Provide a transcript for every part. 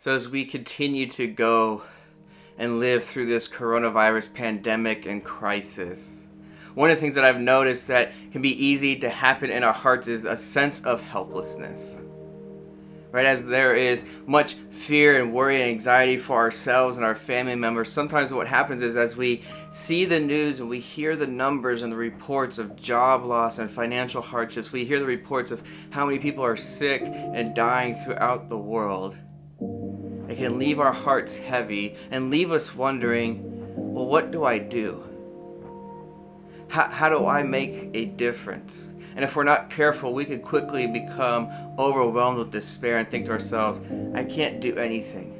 So as we continue to go and live through this coronavirus pandemic and crisis, one of the things that I've noticed that can be easy to happen in our hearts is a sense of helplessness. Right, as there is much fear and worry and anxiety for ourselves and our family members, sometimes what happens is as we see the news and we hear the numbers and the reports of job loss and financial hardships, we hear the reports of how many people are sick and dying throughout the world. It can leave our hearts heavy and leave us wondering, well, what do I do? How do I make a difference? And if we're not careful, we can quickly become overwhelmed with despair and think to ourselves, I can't do anything.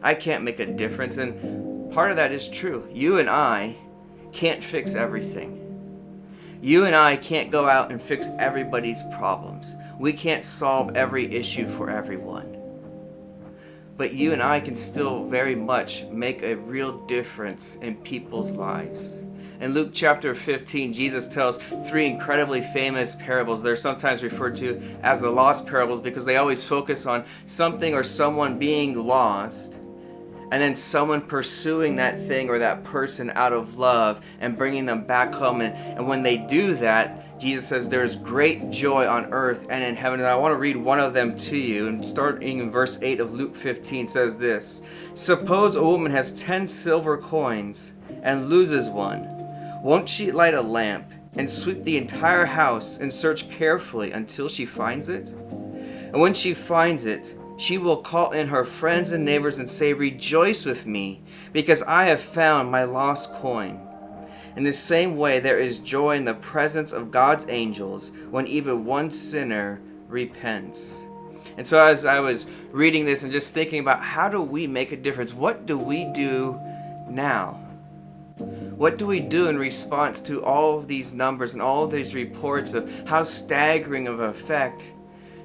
I can't make a difference. And part of that is true. You and I can't fix everything. You and I can't go out and fix everybody's problems. We can't solve every issue for everyone. But you and I can still very much make a real difference in people's lives. In Luke chapter 15, Jesus tells three incredibly famous parables. They're sometimes referred to as the lost parables because they always focus on something or someone being lost and then someone pursuing that thing or that person out of love and bringing them back home. And when they do that, Jesus says there's great joy on earth and in heaven. And I want to read one of them to you. And starting in verse 8 of Luke 15 says this: Suppose a woman has 10 silver coins and loses one. Won't she light a lamp and sweep the entire house and search carefully until she finds it? And when she finds it, she will call in her friends and neighbors and say, Rejoice with me, because I have found my lost coin. In the same way, there is joy in the presence of God's angels when even one sinner repents. And so as I was reading this and just thinking about how do we make a difference, what do we do now? What do we do in response to all of these numbers and all of these reports of how staggering of an effect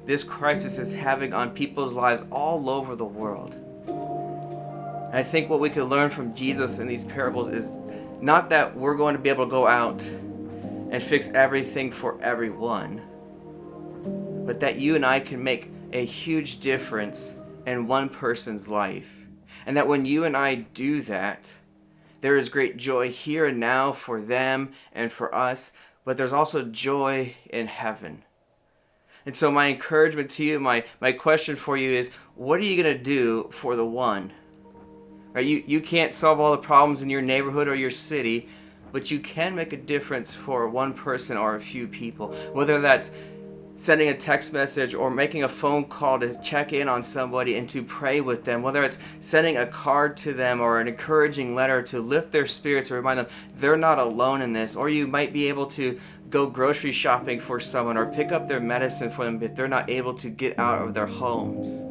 this crisis is having on people's lives all over the world? And I think what we can learn from Jesus in these parables is not that we're going to be able to go out and fix everything for everyone, but that you and I can make a huge difference in one person's life. And that when you and I do that, there is great joy here and now for them and for us, but there's also joy in heaven. And so my encouragement to you, my question for you is, what are you going to do for the one? Right? You can't solve all the problems in your neighborhood or your city, but you can make a difference for one person or a few people. Whether that's sending a text message or making a phone call to check in on somebody and to pray with them, whether it's sending a card to them or an encouraging letter to lift their spirits or remind them they're not alone in this, or you might be able to go grocery shopping for someone or pick up their medicine for them if they're not able to get out of their homes.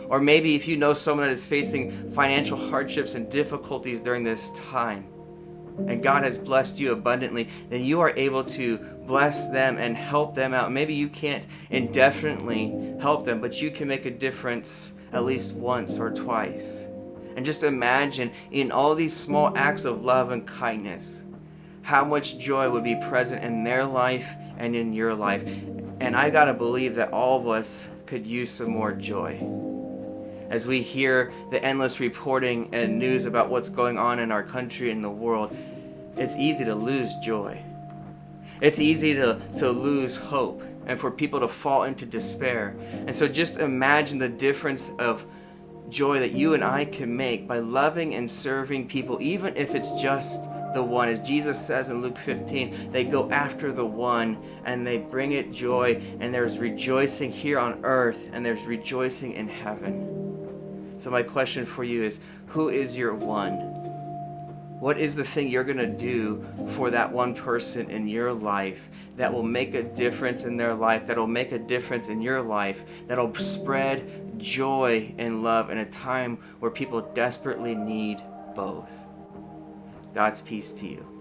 Or maybe if you know someone that is facing financial hardships and difficulties during this time, and God has blessed you abundantly, then you are able to bless them and help them out. Maybe you can't indefinitely help them, but you can make a difference at least once or twice. And just imagine in all these small acts of love and kindness, how much joy would be present in their life and in your life. And I gotta believe that all of us could use some more joy. As we hear the endless reporting and news about what's going on in our country and the world, it's easy to lose joy. It's easy to lose hope and for people to fall into despair. And so just imagine the difference of joy that you and I can make by loving and serving people, even if it's just the one. As Jesus says in Luke 15, they go after the one and they bring it joy, and there's rejoicing here on earth and there's rejoicing in heaven. So my question for you is, who is your one? What is the thing you're going to do for that one person in your life that will make a difference in their life, that will make a difference in your life, that will spread joy and love in a time where people desperately need both? God's peace to you.